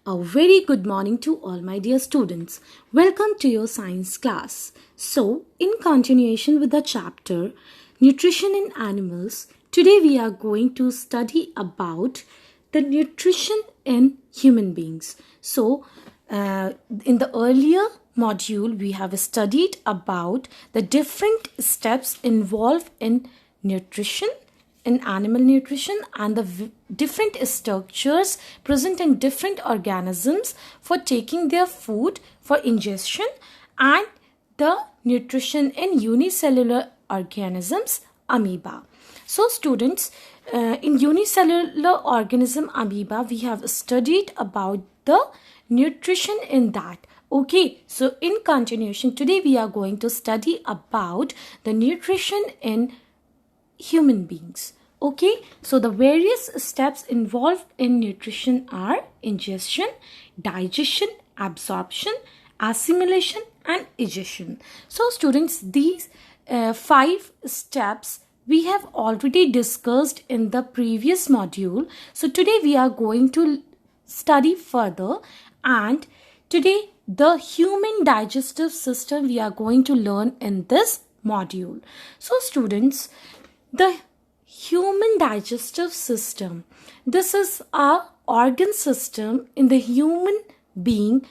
A very good morning to all my dear students. Welcome to your science class. So, in continuation with the chapter Nutrition in Animals, today we are going to study about the nutrition in human beings. So, in the earlier module, we have studied about the different steps involved in nutrition in animal nutrition and the different structures present in different organisms for taking their food for ingestion and the nutrition in unicellular organisms amoeba. So students, in unicellular organism amoeba we have studied about the nutrition in that. Okay, so in continuation today we are going to study about the nutrition in human beings. Okay, so the various steps involved in nutrition are ingestion, digestion, absorption, assimilation and egestion. So students, these 5 steps we have already discussed in the previous module. So today we are going to study further, and today the human digestive system we are going to learn in this module. So students, the human digestive system, this is a organ system in the human being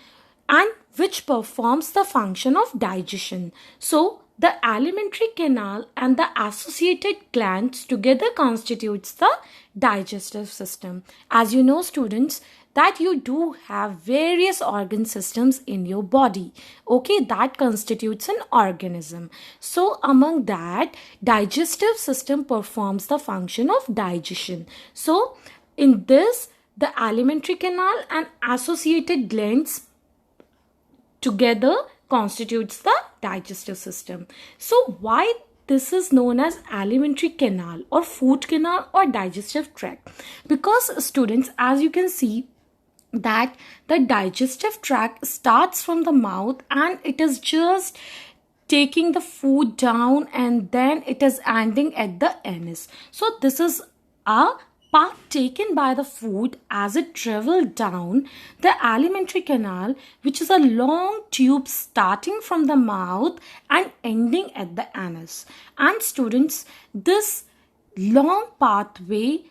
and which performs the function of digestion. So the alimentary canal and the associated glands together constitutes the digestive system. As you know students, that you do have various organ systems in your body. Okay, that constitutes an organism. So among that, digestive system performs the function of digestion. So in this, the alimentary canal and associated glands together constitutes the digestive system. So why this is known as alimentary canal or food canal or digestive tract? Because students, as you can see, that the digestive tract starts from the mouth and it is just taking the food down and then it is ending at the anus. So this is a part taken by the food as it travels down the alimentary canal, which is a long tube starting from the mouth and ending at the anus. And students, this long pathway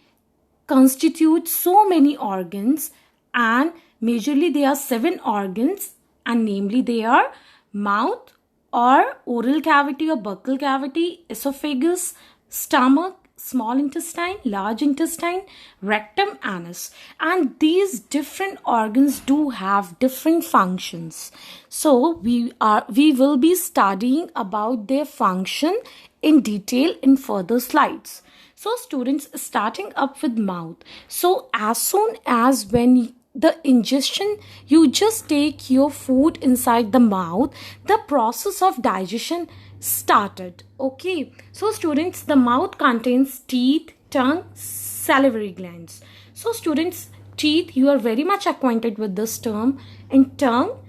constitutes so many organs, and majorly there are 7 organs, and namely they are mouth or oral cavity or buccal cavity, esophagus, stomach, small intestine, large intestine, rectum, anus. And these different organs do have different functions. So we will be studying about their function in detail in further slides. So students, starting up with mouth. So as soon as when the ingestion, you just take your food inside the mouth, the process of digestion started. Okay, so students, the mouth contains teeth, tongue, salivary glands. So students, teeth, you are very much acquainted with this term. And tongue,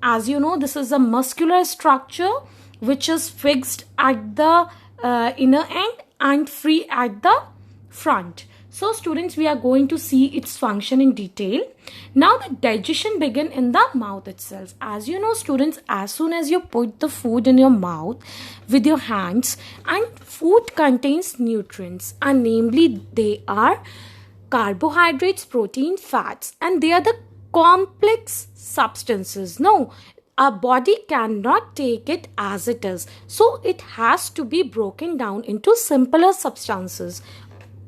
as you know, this is a muscular structure which is fixed at the inner end and free at the front. So students, we are going to see its function in detail. Now the digestion begins in the mouth itself. As you know students, as soon as you put the food in your mouth with your hands, and food contains nutrients, and namely they are carbohydrates, protein, fats, and they are the complex substances. No, our body cannot take it as it is. So it has to be broken down into simpler substances,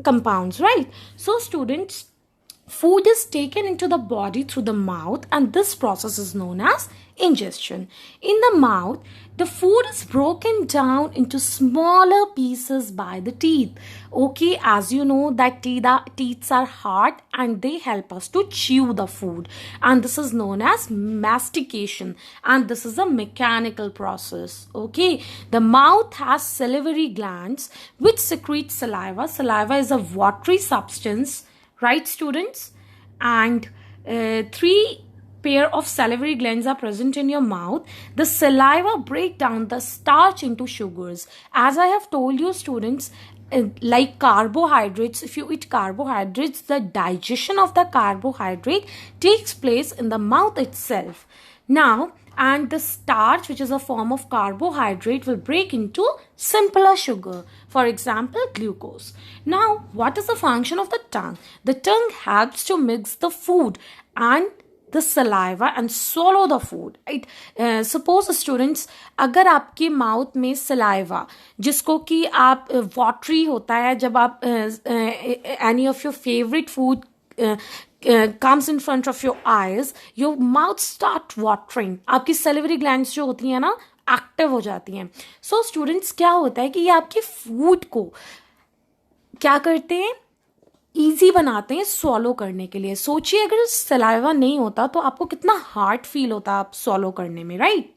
compounds, right? So students, food is taken into the body through the mouth, and this process is known as ingestion. In the mouth, the food is broken down into smaller pieces by the teeth. Okay, as you know that teeth are hard and they help us to chew the food, and this is known as mastication, and this is a mechanical process. Okay, the mouth has salivary glands which secrete saliva. Saliva is a watery substance, right students? And 3 pair of salivary glands are present in your mouth. The saliva break down the starch into sugars. As I have told you students, like carbohydrates, if you eat carbohydrates, the digestion of the carbohydrate takes place in the mouth itself. Now, and the starch, which is a form of carbohydrate, will break into simpler sugar, for example glucose. Now, what is the function of the tongue? The tongue helps to mix the food and the saliva and swallow the food, right? Suppose students, अगर आपके mouth में saliva, जिसको कि आप watery होता है जब आप any of your favorite food comes in front of your eyes, your mouth start watering. आपकी salivary glands जो होती हैं ना एक्टिव हो जाती हैं. So students, क्या होता है कि ये आपके फूड को क्या करते हैं, ईजी बनाते हैं स्वॉलो करने के लिए. सोचिए अगर सलाइवा नहीं होता तो आपको कितना हार्ड फील होता आप स्वॉलो करने में, right?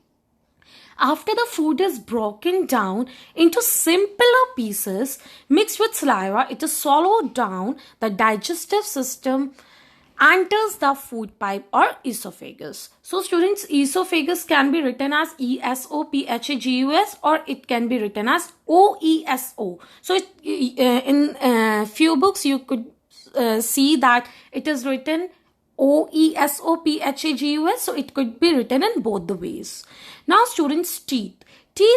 After the food is broken down into simpler pieces mixed with saliva, it is swallowed down. The digestive system enters the food pipe or esophagus. So students, esophagus can be written as ESOPHAGUS or it can be written as OESO. So in few books you could see that it is written OESOPHAGUS, so it could be written in both the ways. Now students, teeth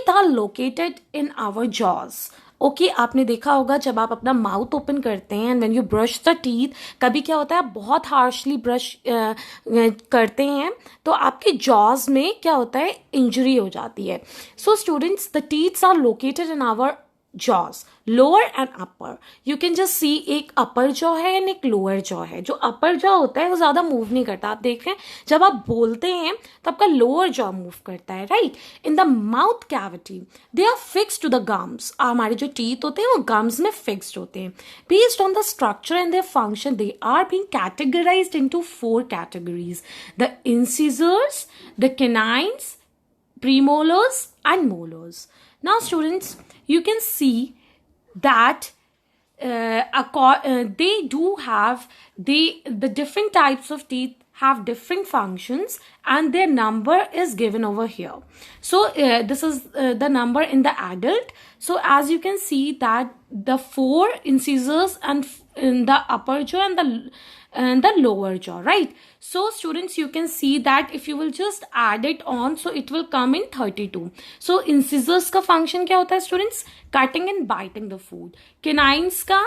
are located in our jaws. Okay आपने देखा होगा जब आप अपना mouth open करते हैं and when you brush the teeth, कभी क्या होता है आप बहुत हार्शली ब्रश करते हैं तो आपके जॉज में क्या होता है, इंजरी हो जाती है. So students, the teeths are located in our jaws, lower and upper. You can just see एक upper jaw है and एक lower jaw है. जो upper jaw होता है वो ज़्यादा move नहीं करता. आप देख रहे हैं जब आप बोलते हैं तो आपका lower jaw move करता है, right? In the mouth cavity, they are fixed to the gums. हमारे जो teeth होते हैं वो gums में fixed होते हैं. Based on the structure and their function, they are being categorized into 4 categories: the incisors, the canines, premolars, and molars. Now students, you can see that they do have the different types of teeth have different functions and their number is given over here. So this is the number in the adult. So as you can see that the 4 incisors and in the upper jaw and the lower jaw, right? So students, you can see that if you will just add it on, so it will come in 32. So incisors का function क्या होता है students? Cutting and biting the food. Canines का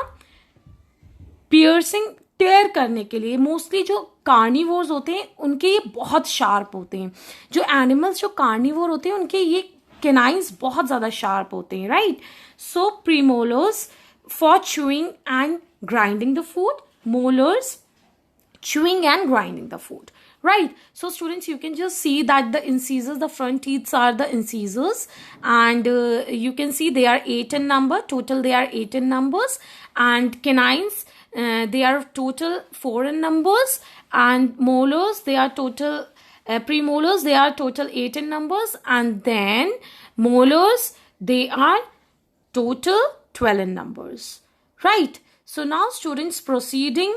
piercing, टेयर करने के लिए. Mostly जो carnivores होते हैं उनके ये बहुत शार्प होते हैं. जो एनिमल्स जो कार्निवोर होते हैं उनके ये कैनाइन्स बहुत ज़्यादा शार्प होते हैं, right? So premolars for chewing and grinding the food, molars chewing and grinding the food, right? So students, you can just see that the incisors, the front teeth are the incisors, and you can see they are 8 in number. Total they are 8 in numbers. And canines, they are total 4 in numbers. And molars, they are total premolars, they are total 8 in numbers. And then molars, they are total 12 in numbers, right? So now students, proceeding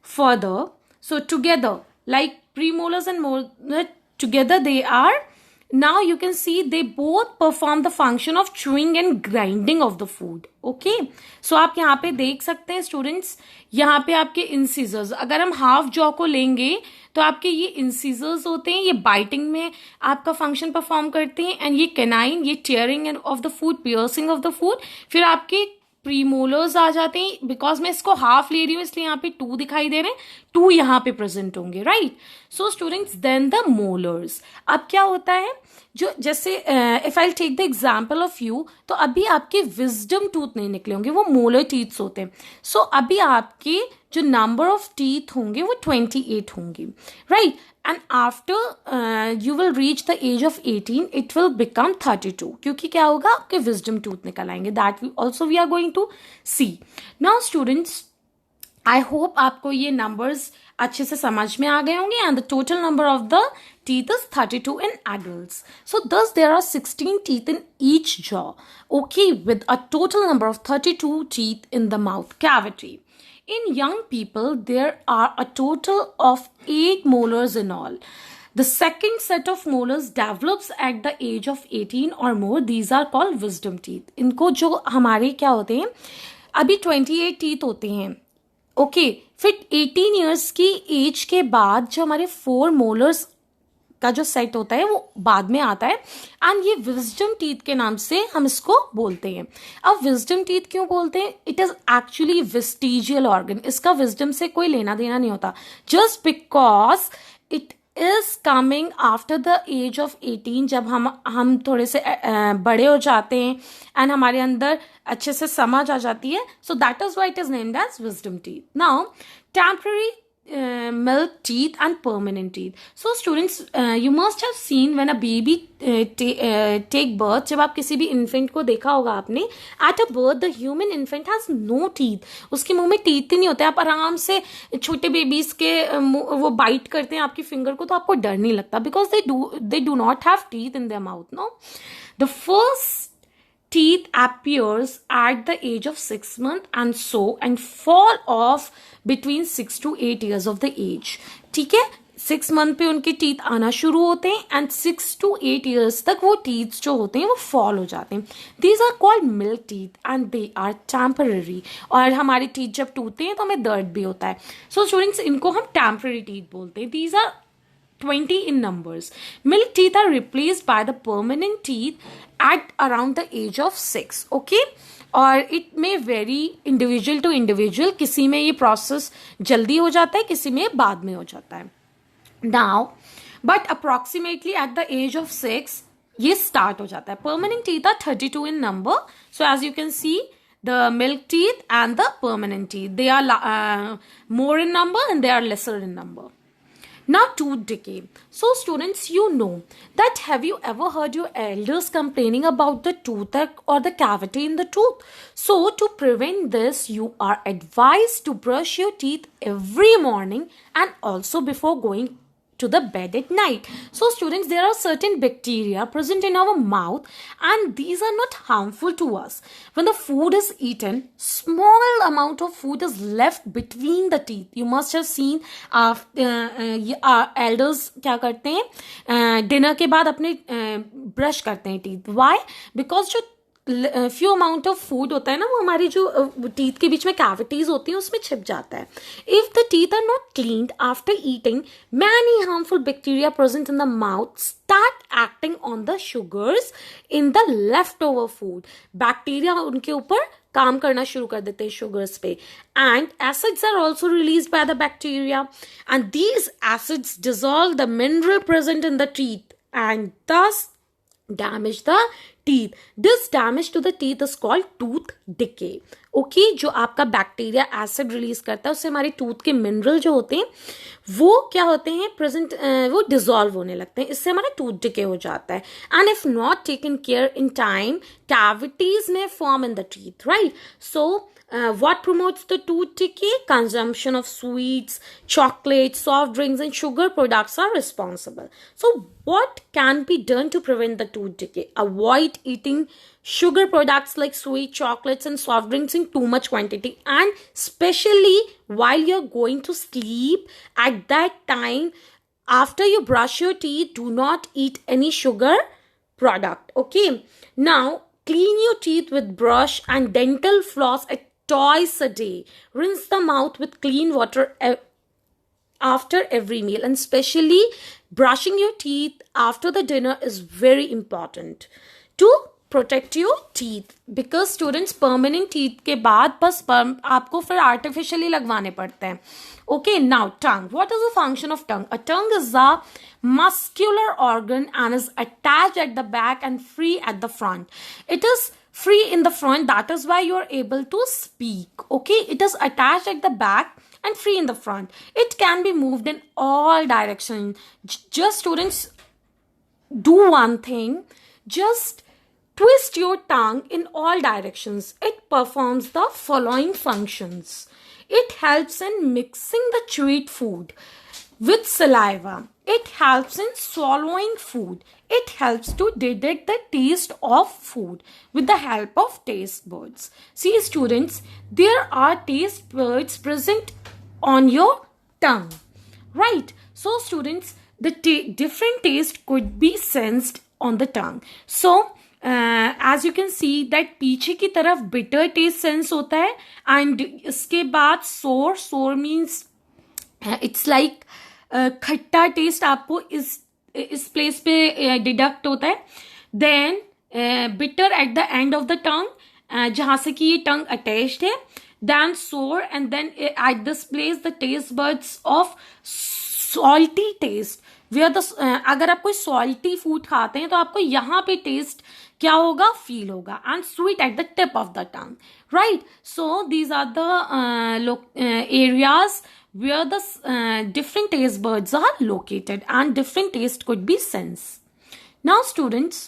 further, so together, like premolars and molars together, they are, now you can see they both perform the function of chewing and grinding of the food. Okay, so आप यहाँ पे देख सकते हैं students, यहाँ पे आपके incisors, अगर हम हाफ जॉ को लेंगे तो आपके ये इंसीजर्स होते हैं, ये बाइटिंग में आपका फंक्शन परफॉर्म करते हैं. एंड ये कैनाइन, ये tearing of the food, piercing of the food. फिर आपके प्रीमोलर्स आ जाते हैं. बिकॉज मैं इसको हाफ ले रही हूँ इसलिए यहाँ पे 2 दिखाई दे रहे हैं, 2 यहाँ पे प्रेजेंट होंगे, right? So students, then the molars. अब क्या होता है, जो जैसे if I take the example of you, तो अभी आपके विजडम टूथ नहीं निकले होंगे, वो मोलर टीथ्स होते हैं. सो अभी आपके जो नंबर ऑफ टीथ होंगे वो 28 होंगे, right? And after you will reach the age of 18, it will become 32. क्योंकि क्या होगा, आपके wisdom tooth निकल आएंगे. That also we are going to see. Now students, I hope आपको ये numbers अच्छे से समझ में आ गए होंगे. And the total number of the teeth is 32 in adults. So thus there are 16 teeth in each jaw. Okay, with a total number of 32 teeth in the mouth cavity. In young people, there are a total of 8 molars in all. The second set of molars develops at the age of 18 or more. These are called wisdom teeth. इनको जो हमारे क्या होते हैं, अभी 28 teeth होते हैं, okay फिर 18 ईयर्स की एज के बाद जो हमारे 4 मोलर्स का जो सेट होता है वो बाद में आता है, एंड ये विजडम टीथ के नाम से हम इसको बोलते हैं. अब विजडम टीथ क्यों बोलते हैं? It is actually vestigial organ. इसका विजडम से कोई लेना देना नहीं होता, just because it is coming after the age of 18. जब हम थोड़े से बड़े हो जाते हैं एंड हमारे अंदर अच्छे से समझ आ जाती है, so that is why it is named as wisdom teeth. Now temporary milk teeth and permanent teeth. So students, you must have seen when a baby take birth. जब आप किसी भी infant को देखा होगा आपने, at a birth the human infant has no teeth. उसके मुंह में teeth ही नहीं होते. आप आराम से छोटे बेबीज के वो बाइट करते हैं आपकी फिंगर को तो आपको डर नहीं लगता, because they do not have teeth in their mouth. No, the first teeth appears at the age of 6 months and fall off between 6 to 8 years of the age. ठीक है, 6 मंथ पे उनके टीथ आना शुरू होते हैं एंड 6 to 8 years तक वो टीथ जो होते हैं वो फॉल हो जाते हैं. These are called milk teeth and they are temporary. और हमारे टीथ जब टूटते हैं तो हमें दर्द भी होता है. सो स्टूडेंट्स, इनको हम टेम्पररी टीथ बोलते हैं. These are 20 in numbers. Milk teeth are replaced by the permanent teeth at around the age of 6. Okay, और it may very individual to individual. किसी में ये प्रोसेस जल्दी हो जाता है, किसी में बाद में हो जाता है. Now but approximately at the age of 6 ये स्टार्ट हो जाता है. Permanent teeth are 32 in number. So as you can see, the milk teeth and the permanent teeth, they are more in number and they are lesser in number. Now tooth decay. So students, you know that, have you ever heard your elders complaining about the toothache or the cavity in the tooth? So to prevent this, you are advised to brush your teeth every morning and also before going to the bed at night. So students, there are certain bacteria present in our mouth and these are not harmful to us. When the food is eaten, small amount of food is left between the teeth. You must have seen elders क्या करते हैं, dinner के बाद अपने brush करते हैं teeth. Y? Because जो few amount of food होता है ना, वो हमारी जो टीथ के बीच में कैविटीज होती हैं उसमें छिप जाता है. If the teeth are not cleaned after eating, many harmful bacteria present in the mouth start acting on the sugars in the left over food. Bacteria उनके ऊपर काम करना शुरू कर देते हैं शुगर्स पे, and acids are also release by the bacteria and these acids dissolve the mineral present in the teeth and thus damage the teeth. This damage to the teeth is called tooth decay. Okay, जो आपका bacteria acid release करता है उससे हमारे tooth के mineral जो होते हैं वो क्या होते हैं प्रेजेंट, वो डिसॉल्व होने लगते हैं. इससे हमारा टूथ डिके हो जाता है. And if not taken care in time, cavities में form in the teeth, right? So what promotes the tooth decay? Consumption of sweets, chocolates, soft drinks and sugar products are responsible. So what can be done to prevent the tooth decay? Avoid eating sugar products like sweet chocolates and soft drinks in too much quantity, and especially while you're going to sleep. At that time, after you brush your teeth, do not eat any sugar product. Okay, now clean your teeth with brush and dental floss at twice a day. Rinse the mouth with clean water after every meal, and especially brushing your teeth after the dinner is very important to protect your teeth. Because students, permanent teeth के बाद बस आपको फिर artificially लगवाने पड़ते हैं. Okay, now tongue. What is the function of tongue? A tongue is a muscular organ and is attached at the back and free at the front. It is free in the front, that is why you are able to speak. Okay, it is attached at the back and free in the front. It can be moved in all directions. Just students, do one thing, just twist your tongue in all directions. It performs the following functions. It helps in mixing the chewed food with saliva. It helps in swallowing food. It helps to detect the taste of food with the help of taste buds. See students, there are taste buds present on your tongue, right? So students, the different taste could be sensed on the tongue. So as you can see that पीछे की तरफ bitter taste sense होता है, and इसके बाद sour means it's like खट्टा taste आपको इस प्लेस पे डिडक्ट होता है. Then bitter at the end of the tongue, जहां से कि ये टंग अटैच्ड है. Then sour, and then at this place the taste buds of salty taste. अगर आप कोई सॉल्टी फूड खाते हैं तो आपको यहाँ पे टेस्ट क्या होगा, फील होगा. And sweet at the tip of the tongue, right. So these are the areas where the different taste buds are located and different taste could be sensed. Now students,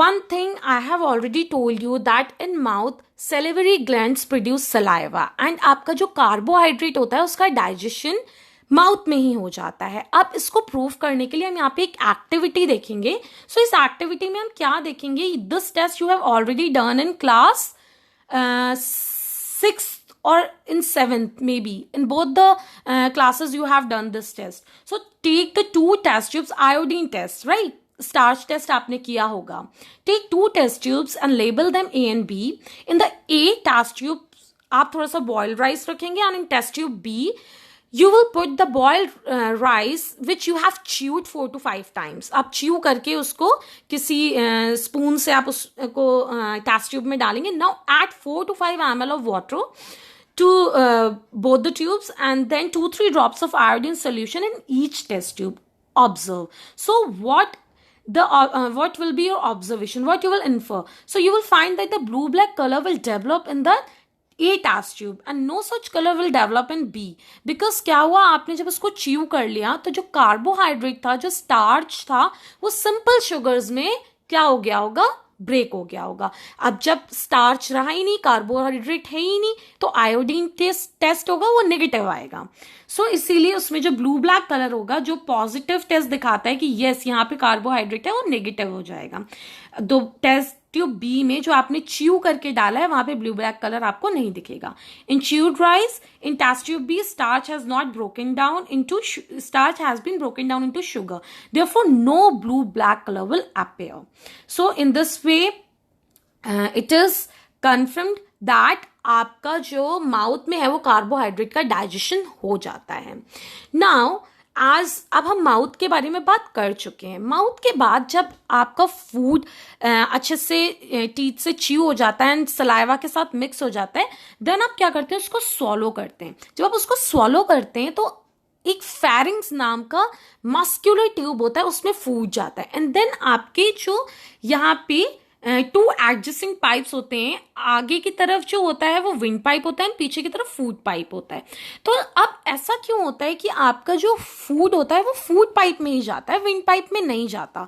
one thing I have already told you that in mouth salivary glands produce saliva, and आपका जो carbohydrate होता है उसका digestion mouth में ही हो जाता है. अब इसको प्रूव करने के लिए हम यहाँ पे एक एक्टिविटी देखेंगे. सो इस एक्टिविटी में हम क्या देखेंगे, this taste you have already done in class 6th or in 7th, maybe in both the classes you have done this test. So take the 2 test tubes, iodine test, right, starch test आपने किया होगा. Take 2 test tubes and label them A and B. In the A test tube आप थोड़ा सा boiled rice रखेंगे, and in test tube B you will put the boiled rice which you have chewed 4 to 5 times. आप chew करके उसको किसी spoon से आप उसको test tube में डालेंगे. Now add 4 to 5 ml of water to both the tubes, and then 2-3 drops of iodine solution in each test tube. Observe. So what will be your observation, what you will infer? So you will find that the blue black color will develop in the A test tube and no such color will develop in B, because क्या हुआ, आपने जब उसको chew कर लिया तो जो carbohydrate था, जो स्टार्च था, वो सिंपल शुगर्स में क्या हो गया होगा, ब्रेक हो गया होगा. अब जब स्टार्च रहा ही नहीं, कार्बोहाइड्रेट है ही नहीं, तो आयोडीन टेस्ट होगा वो नेगेटिव आएगा. सो इसीलिए उसमें जो ब्लू ब्लैक कलर होगा, जो पॉजिटिव टेस्ट दिखाता है कि यस यहाँ पे कार्बोहाइड्रेट है, वो नेगेटिव हो जाएगा. दो टेस्ट ट्यूब बी में जो आपने च्यू करके डाला है वहां पे ब्लू ब्लैक कलर आपको नहीं दिखेगा. In chewed rice in test tube B, starch has been broken down into sugar. Therefore, no blue black color will appear. So in this way, it is confirmed that आपका जो mouth में है वो carbohydrate का digestion हो जाता है. Now अब हम माउथ के बारे में बात कर चुके हैं. माउथ के बाद जब आपका फूड अच्छे से टीथ से च्यू हो जाता है एंड सलाइवा के साथ मिक्स हो जाता है, देन आप क्या करते हैं, उसको स्वॉलो करते हैं. जब आप उसको स्वॉलो करते हैं तो एक फेरिंग्स नाम का मस्क्यूलर ट्यूब होता है, उसमें फूड जाता है. एंड देन आपके जो यहाँ पे 2 एडजेसेंट पाइप्स होते हैं, आगे की तरफ जो होता है वो विंड पाइप होता है, पीछे की तरफ फूड पाइप होता है. तो अब ऐसा क्यों होता है कि आपका जो फूड होता है वो फूड पाइप में ही जाता है, विंड पाइप में नहीं जाता?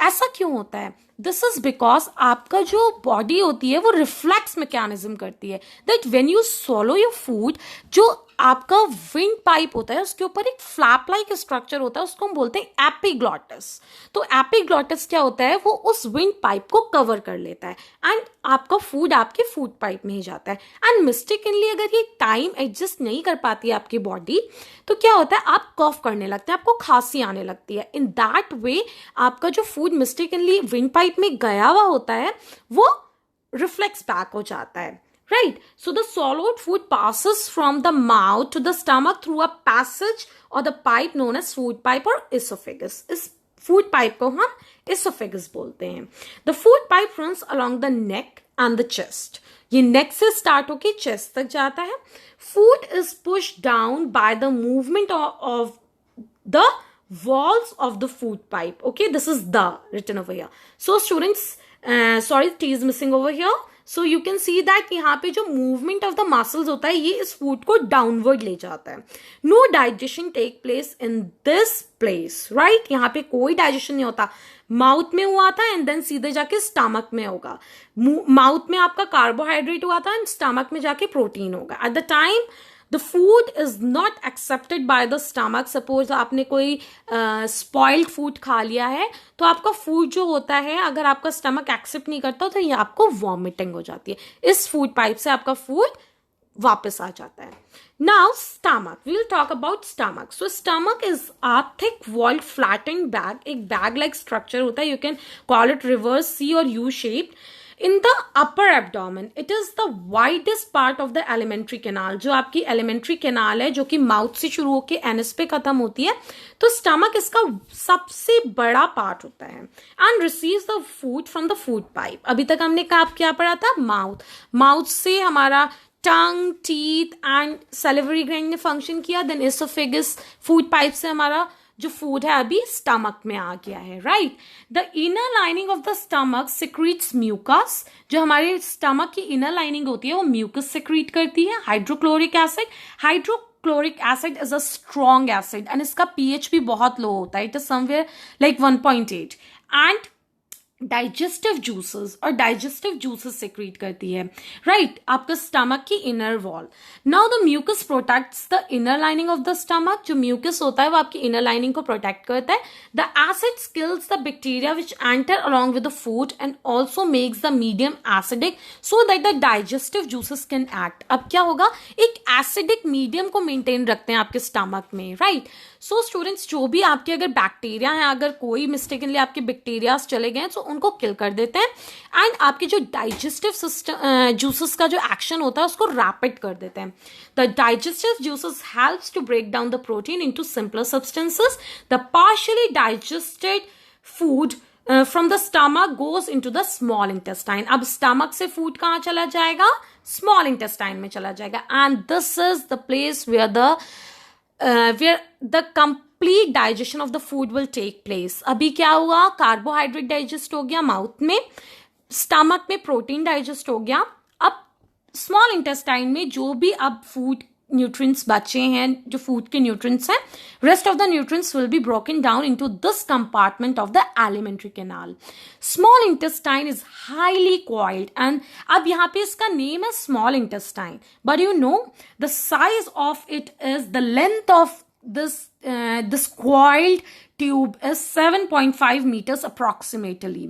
ऐसा क्यों होता है? दिस इज बिकॉज आपका जो बॉडी होती है वो रिफ्लेक्स मैकेनिज्म करती है that when you swallow your food, जो आपका विंड पाइप होता है उसके ऊपर एक फ्लैप लाइक स्ट्रक्चर होता है, उसको हम बोलते हैं एपिग्लॉटिस. तो एपिग्लॉटिस क्या होता है, वो उस विंड पाइप को कवर कर लेता है एंड आपका फूड आपके फूड पाइप में ही जाता है. एंड मिस्टेकनली अगर ये टाइम एडजस्ट नहीं कर पाती है आपकी बॉडी, तो क्या होता है, आप कफ करने लगते हैं, आपको खांसी आने लगती है. इन दैट वे आपका जो फूड मिस्टेकनली विंड पाइप में गया हुआ होता है वो रिफ्लेक्स बैक हो जाता है. Right, so the swallowed food passes from the mouth to the stomach through a passage or the pipe known as food pipe or esophagus. इस food pipe को हम esophagus बोलते हैं. The food pipe runs along the neck and the chest. ये neck से start होके chest तक जाता है. Food is pushed down by the movement of the walls of the food pipe. Okay, this is the written over here. So students, sorry, T is missing over here. So you can see that यहाँ पे जो movement of the muscles होता है ये इस food को downward ले जाता है. No digestion take place in this place, right. यहाँ पे कोई डाइजेशन नहीं होता. माउथ में हुआ था एंड देन सीधे जाके स्टमक में होगा. माउथ में आपका कार्बोहाइड्रेट हुआ था एंड स्टमक में जाके प्रोटीन होगा. At the time the food is not accepted by the stomach. Suppose आपने कोई spoiled food खा लिया है तो आपका food जो होता है अगर आपका stomach accept नहीं करता तो ये आपको vomiting हो जाती है. इस food pipe से आपका food वापस आ जाता है. Now, stomach. We will talk about stomach. So, stomach is a thick-walled, flattened bag. एक bag-like structure होता है. You can call it reverse C or U shaped. In the upper abdomen, it is the widest part of the alimentary canal. जो आपकी alimentary canal है, जो कि mouth से शुरू होके anus पे खत्म होती है, तो stomach इसका सबसे बड़ा part होता है. And receives the food from the food pipe. अभी तक हमने क्या पढ़ा था? Mouth. Mouth से हमारा टंग, टीथ एंड सैलिवरी ग्लैंड ने फंक्शन किया. देन एसोफेगस, फूड पाइप से हमारा जो फूड है अभी स्टमक में आ गया है. Right. The inner lining of the stomach secretes mucus. जो हमारे स्टमक की इनर लाइनिंग होती है वो म्यूकस सिक्रीट करती है. Hydrochloric acid is a strong acid and इसका पीएच भी बहुत लो होता है. It is somewhere like 1.8. And digestive juices secrete करती है. राइट. आपका स्टमक की inner wall. Now the mucus protects the inner lining of the stomach. जो म्यूकस होता है वो आपकी इनर लाइनिंग को प्रोटेक्ट करता है. The acid kills the bacteria which enter along with the food and also makes the medium acidic so that the digestive juices can act. अब क्या होगा, एक एसिडिक मीडियम को मेंटेन रखते हैं आपके स्टमक में. राइट. सो स्टूडेंट्स, जो भी आपके अगर बैक्टीरिया है, अगर कोई मिस्टेकनली आपके बैक्टीरियाज चले गए तो उनको किल कर देते हैं एंड आपके जो डाइजेस्टिव सिस्टम जूसेस का जो एक्शन होता है उसको रैपिड कर देते हैं. The digestive juices helps to break down the protein into simpler substances. The partially digested food from the stomach goes into the small intestine. अब स्टमक से फूड कहाँ चला जाएगा? स्मॉल इंटेस्टाइन में चला जाएगा. And this is the place where the complete digestion of the food will take place. अभी क्या हुआ? कार्बोहाइड्रेट डाइजेस्ट हो गया माउथ में, स्टमक में प्रोटीन डाइजेस्ट हो गया. अब स्मॉल इंटेस्टाइन में जो भी अब फूड न्यूट्रिएंट्स बचे हैं, जो फूड के न्यूट्रिएंट्स हैं, rest of the nutrients will be broken down into this compartment of the alimentary canal. Small intestine is highly coiled and अब यहाँ पे इसका नेम है small intestine, but you know the size of it is the length of this coiled tube is 7.5 meters approximately.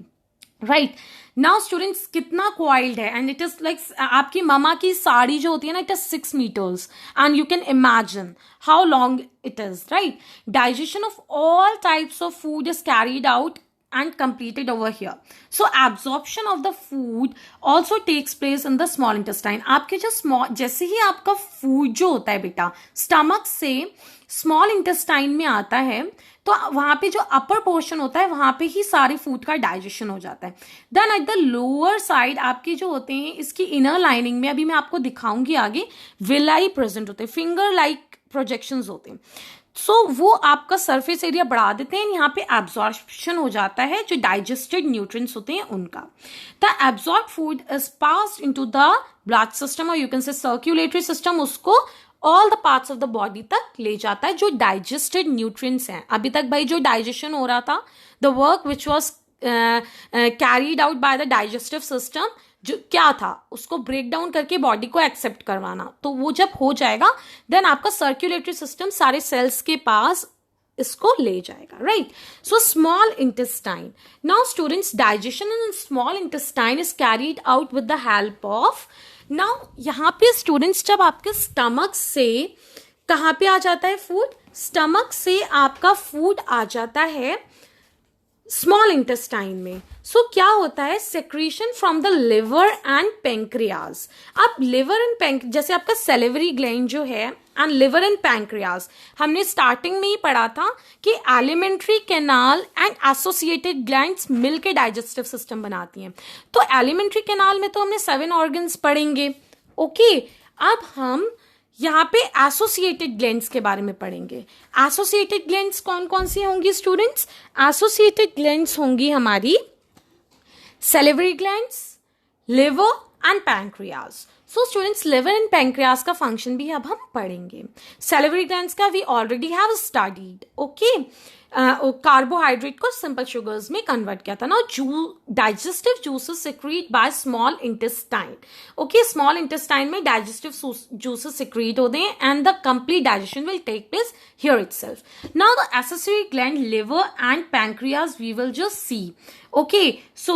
Right. Now students, कितना coiled है? And it is like आपकी mama की साड़ी जो होती है ना, it is 6 meters and you can imagine how long it is. Right. Digestion of all types of food is carried out and completed over here. So absorption of the food also takes place in the small intestine. आपके जो small, जैसे ही आपका food जो होता है बेटा stomach से small intestine में आता है तो वहां पे जो upper portion होता है वहां पे ही सारे food का digestion हो जाता है. Then at the lower side आपके जो होते हैं इसकी inner lining में, अभी मैं आपको दिखाऊंगी आगे, villi present होते हैं, finger like projections होते हैं. सो वो आपका सरफेस एरिया बढ़ा देते हैं. यहाँ पे एब्जॉर्प्शन हो जाता है जो डाइजेस्टेड न्यूट्रिएंट्स होते हैं उनका. The absorbed food is passed into the blood system और you can say circulatory system, उसको all the parts of the body तक ले जाता है जो डाइजेस्टेड न्यूट्रिएंट्स हैं. अभी तक भाई जो डाइजेशन हो रहा था, the work which was carried out by the digestive system, जो क्या था उसको ब्रेक डाउन करके बॉडी को एक्सेप्ट करवाना, तो वो जब हो जाएगा देन आपका सर्कुलेटरी सिस्टम सारे सेल्स के पास इसको ले जाएगा. Right. So small intestine. Now students, digestion in small intestine is carried out with the help of. Now यहाँ पे स्टूडेंट्स, जब आपके स्टमक से कहाँ पे आ जाता है फूड? स्टमक से आपका फूड आ जाता है स्मॉल इंटेस्टाइन में. सो क्या होता है? Secretion from the liver and pancreas. अब लिवर एंड जैसे आपका सेलिवरी ग्लैंड जो है एंड लिवर एंड पैंक्रियाज, हमने स्टार्टिंग में ही पढ़ा था कि alimentary canal and associated glands मिलके डाइजेस्टिव सिस्टम बनाती हैं. तो एलिमेंट्री कैनाल में तो हमने 7 organs पढ़ेंगे. ओके. अब हम यहाँ पे एसोसिएटेड ग्लैंड्स के बारे में पढ़ेंगे. एसोसिएटेड ग्लैंड्स कौन कौन सी होंगी स्टूडेंट्स? एसोसिएटेड ग्लैंड्स होंगी हमारी salivary glands, liver and pancreas. So students, liver and pancreas का फंक्शन भी अब हम पढ़ेंगे. सेलिवरी ग्लैंड्स का we already have studied. Okay. Carbohydrate को सिंपल शुगर्स में कन्वर्ट किया था ना. Digestive juices secrete by small intestine. Okay, small intestine में डाइजेस्टिव जूसेस सिक्रीट होते हैं and the complete digestion will take place here itself. Now the accessory gland liver and pancreas we will just see. Okay, so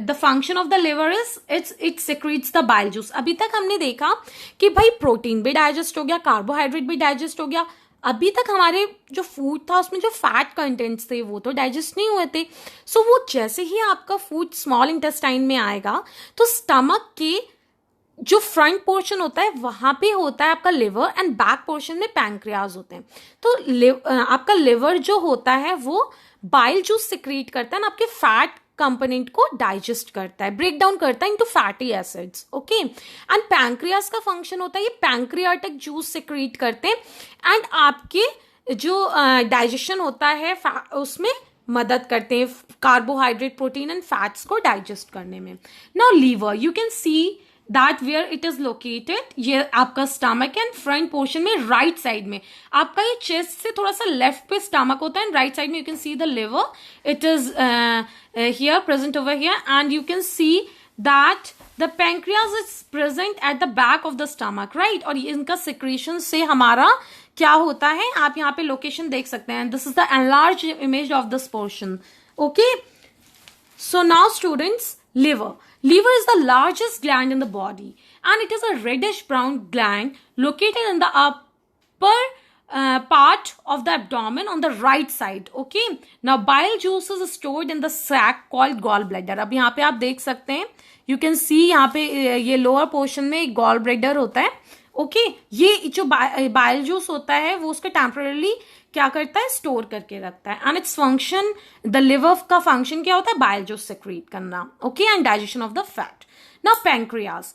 the function of the liver is it secretes the bile juice. अभी तक हमने देखा कि भाई protein भी digest हो गया, carbohydrate भी डाइजेस्ट हो गया. अभी तक हमारे जो फूड था उसमें जो फैट कंटेंट्स थे वो तो डाइजेस्ट नहीं हुए थे. सो वो जैसे ही आपका फूड स्मॉल इंटेस्टाइन में आएगा तो स्टमक के जो फ्रंट पोर्शन होता है वहां पे होता है आपका लिवर एंड बैक पोर्शन में पैंक्रियाज होते हैं. तो आपका लिवर जो होता है वो बाइल जूस सिक्रीट करता है ना, आपके फैट कंपोनेंट को डाइजेस्ट करता है, ब्रेक डाउन करता है into fatty acids. Okay, and pancreas का फंक्शन होता है ये पैंक्रियाटिक जूस सिक्रीट करते हैं एंड आपके जो डाइजेशन होता है उसमें मदद करते हैं कार्बोहाइड्रेट, प्रोटीन एंड फैट्स को डाइजेस्ट करने में. Now liver, you can see that where it is located. ये आपका स्टमक एंड फ्रंट पोर्शन में राइट साइड में. आपका ये चेस्ट से थोड़ा सा लेफ्ट पे स्टमक होता है एंड राइट साइड में you can see the liver. It is here present over here and you can see that the pancreas is present at the back of the stomach, right. और इनका secretion से हमारा क्या होता है आप यहाँ पे लोकेशन देख सकते हैं. This is the enlarge image of this portion. Okay, so now students, liver is the largest gland in the body and it is a reddish brown gland located in the upper part of the abdomen on the right side. Okay, now bile juices is stored in the sac called gallbladder. अब यहाँ पे आप देख सकते हैं, you can see यहाँ पे ये lower portion में gall bladder होता है. ओके, ये जो बाइल जूस होता है वो उसका टेम्पररी क्या करता है, स्टोर करके रखता है. And its function, the liver का फंक्शन क्या होता है, बाइल जूस सेक्रेट करना. Okay, and digestion of the fat. Now pancreas,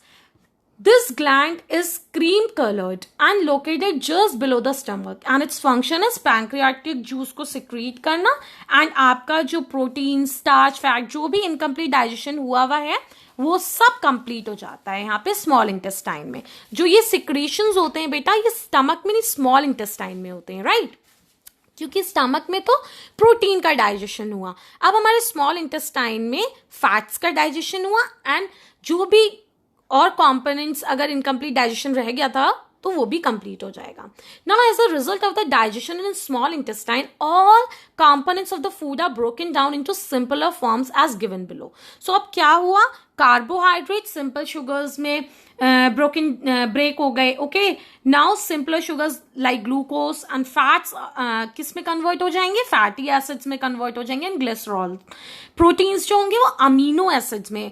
this gland is cream colored and located just below the stomach and its function is pancreatic juice को secrete करना and आपका जो protein, starch, fat जो भी incomplete digestion हुआ है वो सब कंप्लीट हो जाता है यहाँ पे स्मॉल इंटेस्टाइन में. जो ये सिक्रीशंस होते हैं बेटा ये स्टमक में नहीं स्मॉल इंटेस्टाइन में होते हैं, राइट. क्योंकि स्टमक में तो प्रोटीन का डाइजेशन हुआ, अब हमारे स्मॉल इंटेस्टाइन में फैट्स का डाइजेशन हुआ एंड जो भी और कंपोनेंट्स अगर इनकम्प्लीट डाइजेशन रह गया था तो वो भी कंप्लीट हो जाएगा. Now as a result of the digestion in small intestine all components of the food are broken down into simpler forms as given below. So अब क्या हुआ, कार्बोहाइड्रेट सिंपल शुगर्स में ब्रेक हो गए. Okay, now simpler sugars like glucose and fats किस में convert हो जाएंगे, फैटी एसिड्स में कन्वर्ट हो जाएंगे एंड ग्लिसरॉल. प्रोटीन्स जो होंगे वो अमीनो एसिड्स में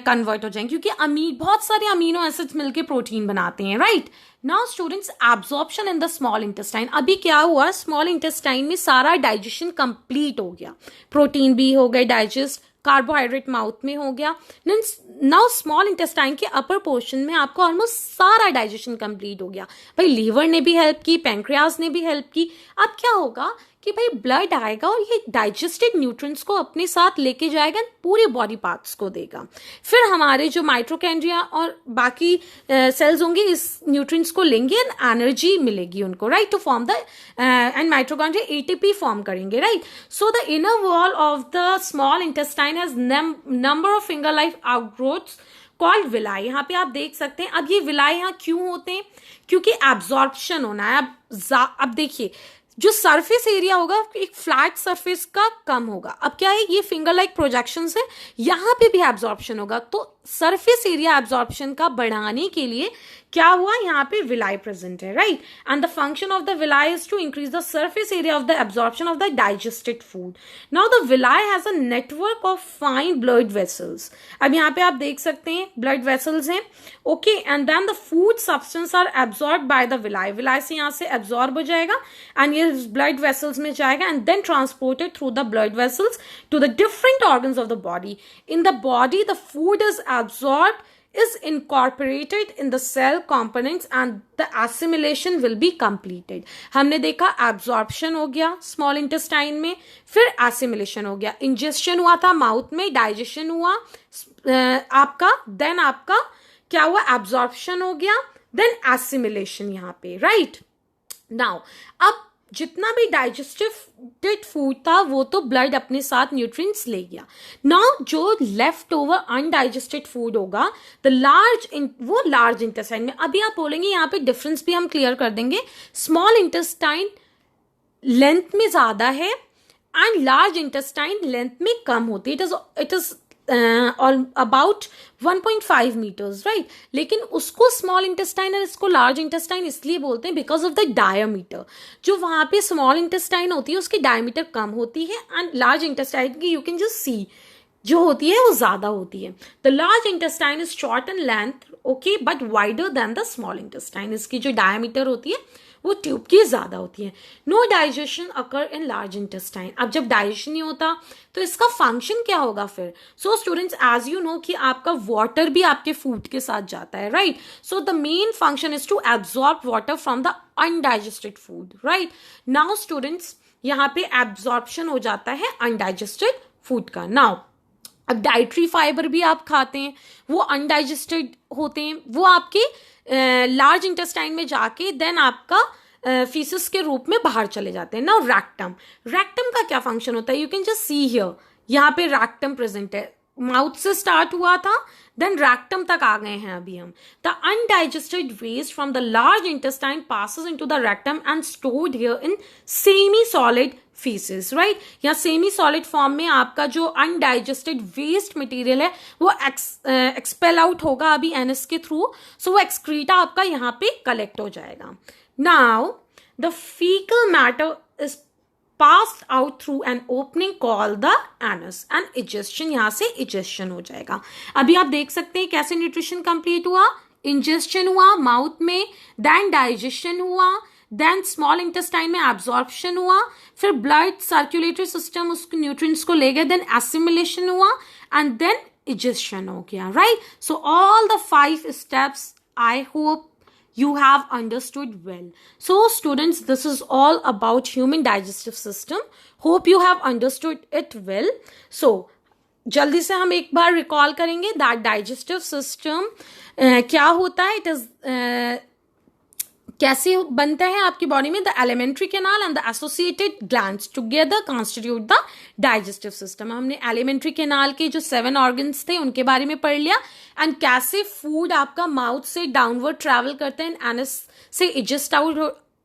कन्वर्ट हो जाएंगे क्योंकि बहुत सारे अमीनो एसिड्स मिलके प्रोटीन बनाते हैं, right. Now students, absorption in the small intestine. अभी क्या हुआ, स्मॉल इंटेस्टाइन में सारा डाइजेशन कंप्लीट हो गया, प्रोटीन भी हो गए डाइजेस्ट, कार्बोहाइड्रेट माउथ में हो गया. नाउ स्मॉल इंटेस्टाइन के अपर पोर्शन में आपको ऑलमोस्ट सारा डाइजेशन कंप्लीट हो गया. भाई लीवर ने भी हेल्प की, पैंक्रियाज ने भी हेल्प की. अब क्या होगा कि भाई ब्लड आएगा और ये डाइजेस्टेड न्यूट्रिएंट्स को अपने साथ लेके जाएगा, पूरे बॉडी पार्ट्स को देगा. फिर हमारे जो माइटोकॉन्ड्रिया और बाकी सेल्स होंगे इस न्यूट्रिएंट्स को लेंगे एंड एनर्जी मिलेगी उनको, right, to form the and mitochondria ATP form करेंगे, right. So the inner wall of the small intestine has number of finger like outgrowths called villi. यहाँ पे आप देख सकते हैं. अब ये विलाई यहाँ क्यों होते हैं, क्योंकि एब्जॉर्प्शन होना है. अब देखिए जो सरफेस एरिया होगा एक फ्लैट सरफेस का कम होगा. अब क्या है, ये फिंगर लाइक प्रोजेक्शन है, यहाँ पे भी एब्जॉर्प्शन होगा. तो सरफेस एरिया एब्जॉर्प्शन का बढ़ाने के लिए क्या हुआ, यहाँ पे विलाई प्रेजेंट है, right. And the function of the villi is to increase the surface area of the absorption of the digested food. Now the villi has a network of fine blood vessels. अब यहाँ पे आप देख सकते हैं blood vessels हैं. Okay, and then the food substance are absorb by the villi. Villi से यहाँ से एब्जॉर्ब हो जाएगा एंड ये ब्लड वेसल्स में जाएगा and then transported through the blood vessels to the different organs of the body. In the body the food is absorbed, is incorporated in the cell components and the assimilation will be completed. हमने देखा absorption हो गया small intestine में, फिर assimilation हो गया, ingestion हुआ था माउथ में, digestion हुआ आपका, then आपका क्या हुआ, absorption हो गया, then assimilation यहाँ पे, right. Now अब जितना भी डाइजेस्टेड फूड था वो तो ब्लड अपने साथ न्यूट्रिएंट्स ले गया. नाउ जो लेफ्ट ओवर अनडाइजेस्टेड फूड होगा वो लार्ज इंटेस्टाइन में. अभी आप बोलेंगे यहाँ पे डिफरेंस भी हम क्लियर कर देंगे. स्मॉल इंटेस्टाइन लेंथ में ज्यादा है एंड लार्ज इंटेस्टाइन लेंथ में कम होती है. It is about 1.5 metres, right. लेकिन उसको स्मॉल इंटेस्टाइन और इसको लार्ज इंटेस्टाइन इसलिए बोलते हैं बिकॉज ऑफ द डायमीटर. जो वहां पे स्मॉल इंटेस्टाइन होती है उसकी डायमीटर कम होती है एंड लार्ज इंटेस्टाइन की यू कैन जस्ट सी जो होती है वो ज्यादा होती है. The large intestine is short in length, okay, but wider than the small intestine. इसकी जो डायमीटर होती है वो ट्यूब की ज्यादा होती है. No digestion occur in large intestine. अब जब डाइजेशन नहीं होता तो इसका फंक्शन क्या होगा फिर? So students, as you know कि आपका वाटर भी आपके फूड के साथ जाता है, right. So the main function is to absorb water from the undigested food, right. Now students, यहाँ पे एब्जॉर्प्शन हो जाता है अनडाइजेस्टेड फूड का. नाउ अब डाइटरी फाइबर भी आप खाते हैं, वो अनडाइजेस्टेड होते हैं, वो आपके लार्ज इंटेस्टाइन में जाके देन आपका फीसिस के रूप में बाहर चले जाते हैं. नाउ रैक्टम का क्या फंक्शन होता है? You can just see here, यहाँ पे रैक्टम प्रेजेंट है. माउथ से स्टार्ट हुआ था देन रैक्टम तक आ गए हैं अभी हम. The undigested waste from the large intestine passes into the rectum and stored here in semi solid faeces, right. या सेमी सॉलिड फॉर्म में आपका जो अनडाइजेस्टेड वेस्ट मटेरियल है वो एक्सपेल आउट होगा अभी एनएस के थ्रू. सो वो एक्सक्रीटा आपका यहाँ पे कलेक्ट हो जाएगा. Now the faecal matter is passed out through an opening called the anus and ingestion. यहाँ से ingestion हो जाएगा. अभी आप देख सकते हैं कैसे न्यूट्रिशन कंप्लीट हुआ. इंजेस्शन हुआ माउथ में, देन डाइजेशन हुआ, देन स्मॉल इंटेस्टाइन में एब्जॉर्प्शन हुआ, फिर ब्लड सर्कुलेटरी सिस्टम उस न्यूट्रिएंट्स को ले गए, देन एसिमिलेशन हुआ एंड देन ingestion हो गया, right. So all the 5 steps I hope you have understood well. So students, this is all about human digestive system. Hope you have understood it well. So जल्दी से हम एक बार recall करेंगे that digestive system क्या होता है. It is कैसे बनता है आपकी बॉडी में. The alimentary canal and the associated glands together constitute the digestive system. हमने एलिमेंट्री कैनाल के जो 7 ऑर्गन्स थे उनके बारे में पढ़ लिया एंड कैसे फूड आपका माउथ से डाउनवर्ड ट्रैवल करते हैं, एनस से इजेस्ट आउट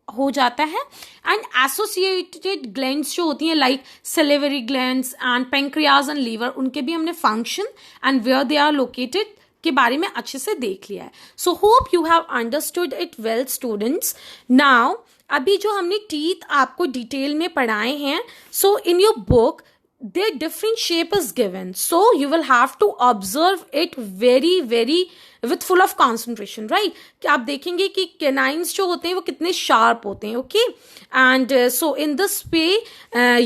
हो जाता है. एंड एसोसिएटेड ग्लैंड्स जो होती हैं like salivary glands and pancreas and liver, उनके भी हमने function and where they are located के बारे में अच्छे से देख लिया है. So hope you have understood it well students. Now अभी जो हमने टीथ आपको डिटेल में पढ़ाए हैं, so in your book their different shape is given, so you will have to observe it very with full of concentration, right. कि आप देखेंगे कि canines जो होते हैं वो कितने sharp होते हैं, okay. And so in this way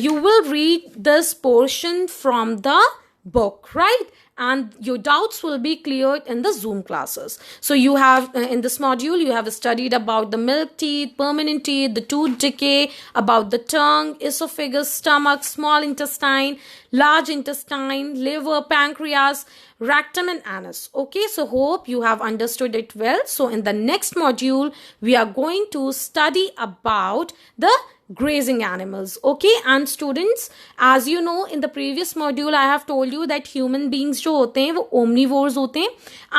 you will read this portion from the book, right, and your doubts will be cleared in the Zoom classes. So you have in this module you have studied about the milk teeth, permanent teeth, the tooth decay, about the tongue, esophagus, stomach, small intestine, large intestine, liver, pancreas, rectum and anus. Okay, so hope you have understood it well. So in the next module we are going to study about the grazing animals, okay. And students, as you know, in the previous module I have told you that human beings जो होते हैं वो omnivores होते हैं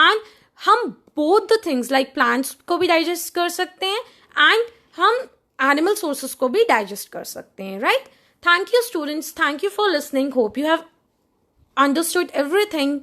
and हम both the things like plants को भी digest कर सकते हैं and हम animal sources को भी digest कर सकते हैं, right. Thank you students, thank you for listening. Hope you have understood everything.